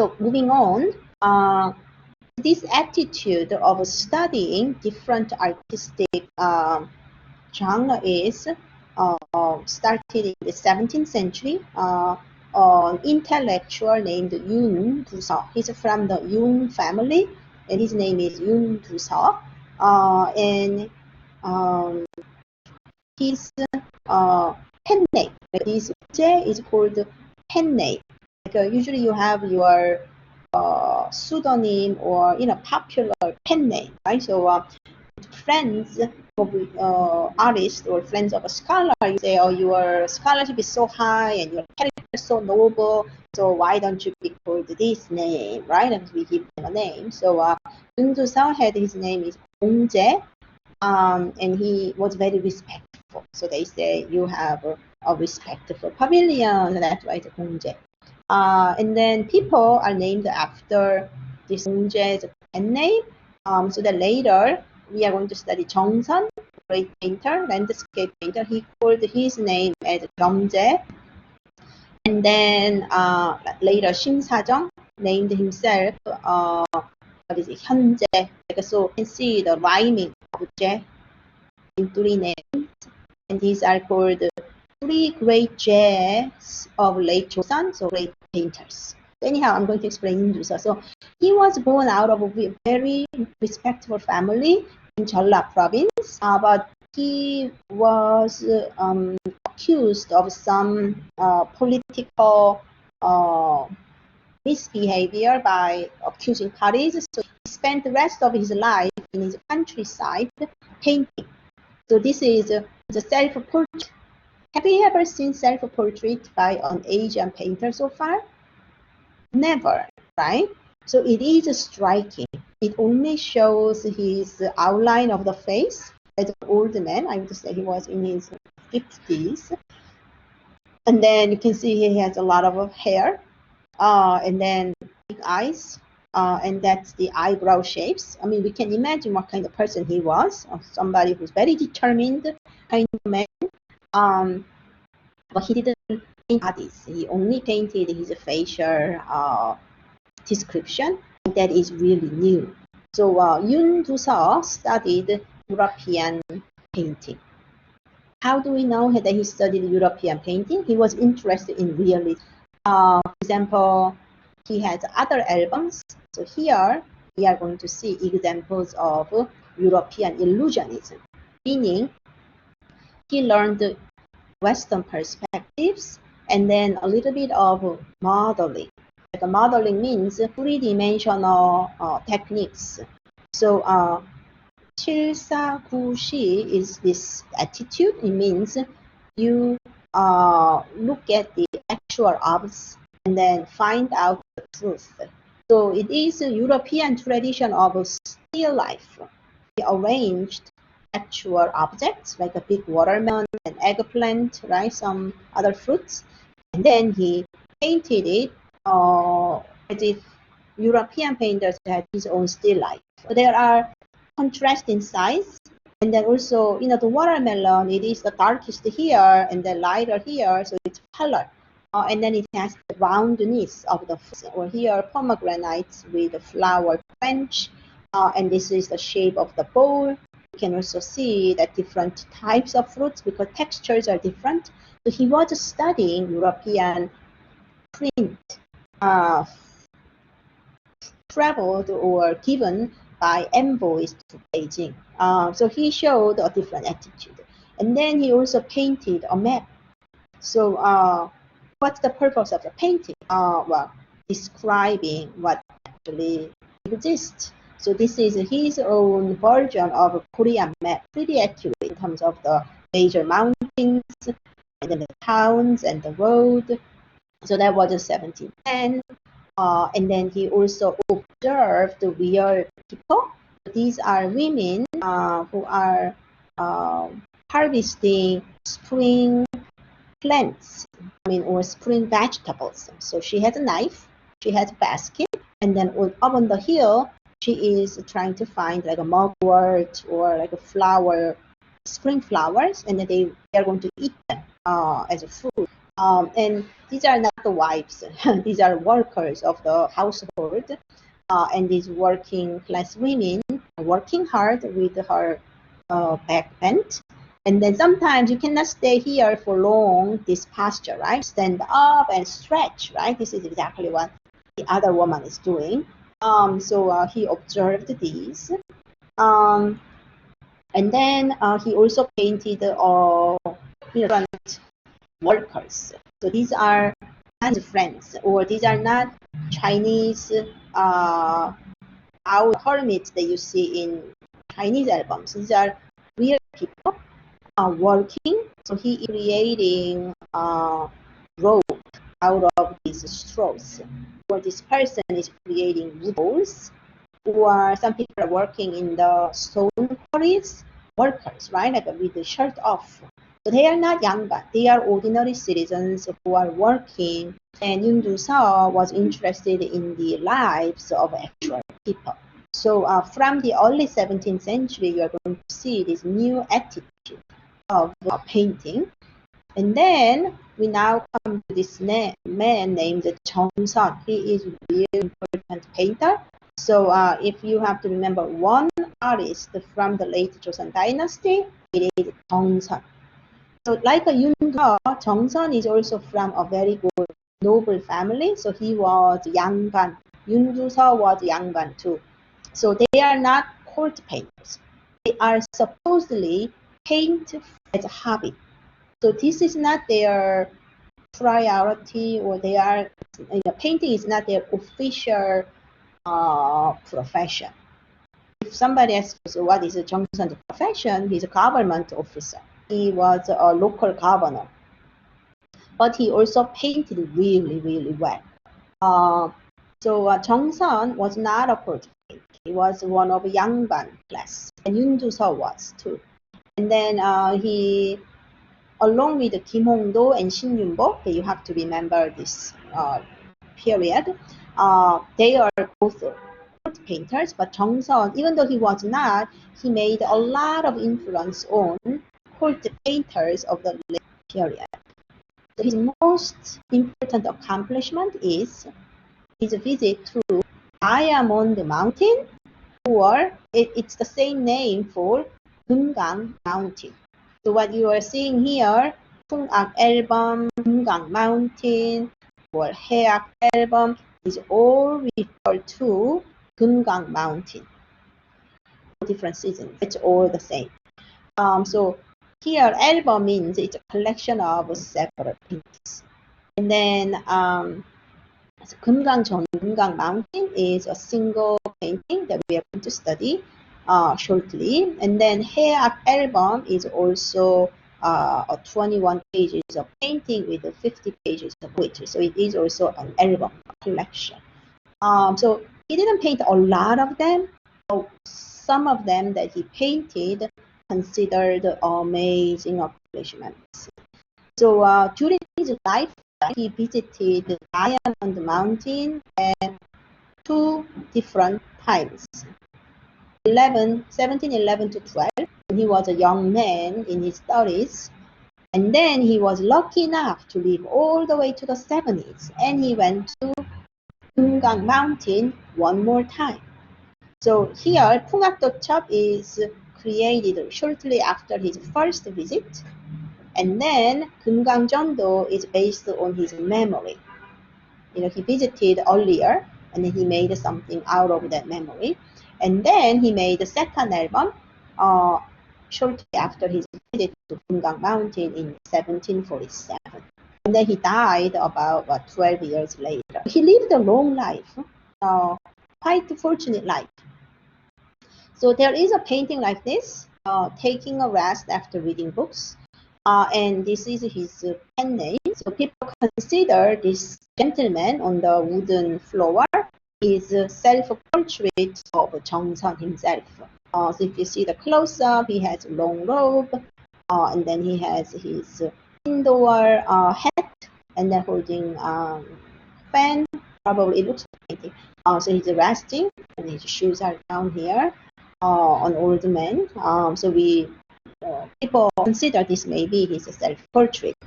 So moving on, this attitude of studying different artistic genres started in the 17th century. An intellectual named Yunduseo. He's from the Yun family, and his name is Yunduseo. And his pen name, like this J is called pen name. Like usually you have your pseudonym or popular pen name, right? So friends of artists or friends of a scholar, you say, oh, your scholarship is so high and your character is so noble, so why don't you be called this name, right? And we give them a name. So Yoon Do-seo had his name is Gong-jae, and he was very respectful. So they say you have a respectful pavilion, so that's why it's Gong-jae. And then people are named after this Gong-jae's pen name. So that later we are going to study Joseon, great painter, landscape painter. He called his name as Kyunghee. And then later Shim Sa-jung named himself Hyunjae. So you can see the rhyming of Jae in three names. And these are called three great Jaes of late Joseon, so great painters. Anyhow, I'm going to explain Yunduseo. So he was born out of a very respectable family in Jeolla province, but he was accused of some political misbehavior by accusing parties. So he spent the rest of his life in his countryside painting. So this is a self-portrait. Have you ever seen self-portrait by an Asian painter so far? Never, right? So it is striking. It only shows his outline of the face as an old man. I would say he was in his 50s. And then you can see he has a lot of hair, and then big eyes, and that's the eyebrow shapes. I mean, we can imagine what kind of person he was, somebody who's very determined kind of man. But he didn't paint bodies. He only painted his facial description. That is really new. So Yoon Do-seo studied European painting. How do we know that he studied European painting? He was interested in realism. For example, he has other albums. So here we are going to see examples of European illusionism, meaning he learned Western perspectives and then a little bit of modeling. Like modeling means three-dimensional techniques. So 칠사구시 is this attitude. It means you look at the actual objects and then find out the truth. So it is a European tradition of still life. He arranged actual objects like a big watermelon, an eggplant, right, some other fruits, and then he painted it as if European painters had his own still life. So there are contrast in size, and then also, the watermelon, it is the darkest here and then lighter here, so it's color. And then it has the roundness of the fruits, or here pomegranates with the flower branch, and this is the shape of the bowl. You can also see that different types of fruits because textures are different. So he was studying European print, traveled or given by envoys to Beijing. So he showed a different attitude. And then he also painted a map. So what's the purpose of the painting? Well, describing what actually exists. So this is his own version of a Korean map, pretty accurate in terms of the major mountains, and then the towns and the road. So that was in 1710. And then he also observed the real people. These are women who are harvesting spring plants, or spring vegetables. So she has a knife, she has a basket, and then up on the hill, she is trying to find like a mugwort or like a flower, spring flowers, and then they are going to eat them as a food. And these are not the wives. These are workers of the household. And these working class women working hard with her back bent. And then sometimes you cannot stay here for long, this posture, right? Stand up and stretch, right? This is exactly what the other woman is doing. So he observed these. And then he also painted different workers. So these are not friends, or these are not Chinese our hermits that you see in Chinese albums. These are real people working. So he is creating rope out of these straws. Or this person is creating wood balls. Or some people are working in the stone quarries, workers, right? Like with the shirt off. So they are not yangban. They are ordinary citizens who are working. And Yunduseo was interested in the lives of actual people. So from the early 17th century, you are going to see this new attitude of painting. And then we now come to this man named Joseon. He is a really important painter. So if you have to remember one artist from the late Joseon Dynasty, it is Joseon. So like a Yunduseo, Joseon is also from a very good noble family. So he was Yangban. Yunduseo was Yangban too. So they are not court painters. They are supposedly paint as a hobby. So this is not their priority, or they are, painting is not their official profession. If somebody asks what is Joseon's profession, he's a government officer. He was a local governor, but he also painted really, really well. So Joseon was not a court painter. He was one of Yangban class, and Yunduseo was too. And then he, along with Kim Hong-do and Shin Yun-bo, you have to remember this period. They are both court painters, but Joseon, even though he was not, he made a lot of influence on court painters of the late period. So his most important accomplishment is his visit to Diamond Mountain, or it's the same name for Kyunghee Mountain. So what you are seeing here, Pungak album, Kyunghee Mountain, or Haeak album, is all referred to Kyunghee Mountain. Different seasons, it's all the same. So here, album means it's a collection of several paintings. And then Kyunghee Mountain is a single painting that we are going to study shortly. And then Haeak album is also 21 pages of painting with 50 pages of poetry. So it is also an album collection. So he didn't paint a lot of them. So some of them that he painted considered amazing accomplishments. So during his life, he visited Diamond Mountain at 2 different times. 1711 to 12, when he was a young man in his 30s. And then he was lucky enough to live all the way to the 70s. And he went to Kyunghee Mountain one more time. So here, Pungakdochop is created shortly after his first visit. And then Kyunghee is based on his memory. He visited earlier, and then he made something out of that memory. And then he made the second album shortly after his visit to Kyunghee Mountain in 1747. And then he died about 12 years later. He lived a long life, quite fortunate life. So there is a painting like this, taking a rest after reading books. And this is his pen name. So people consider this gentleman on the wooden floor is a self-portrait of Joseon himself. So if you see the close-up, he has a long robe, and then he has his indoor hat, and then holding fan. Probably it looks like painting. So he's resting, and his shoes are down here. An old man. So people consider this maybe his self-portrait.